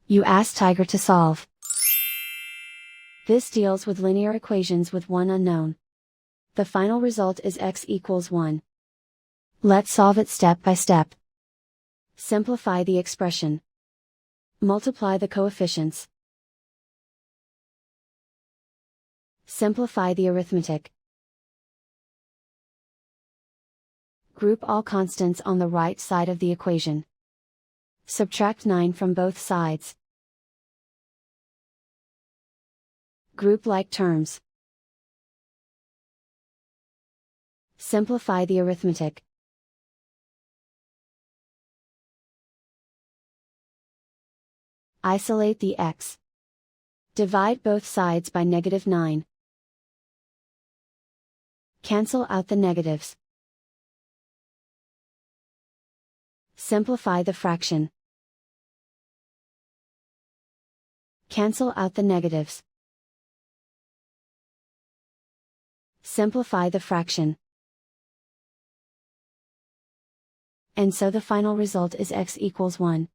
You ask Tiger to solve. This deals with linear equations with one unknown. The final result is x equals 1. Let's solve it step by step. Simplify the expression. Multiply the coefficients. Simplify the arithmetic. Group all constants on the right side of the equation. Subtract 9 from both sides. Group like terms. Simplify the arithmetic. Isolate the x. Divide both sides by -9. Cancel out the negatives. Simplify the fraction. Cancel out the negatives. Simplify the fraction. And so the final result is x equals 1.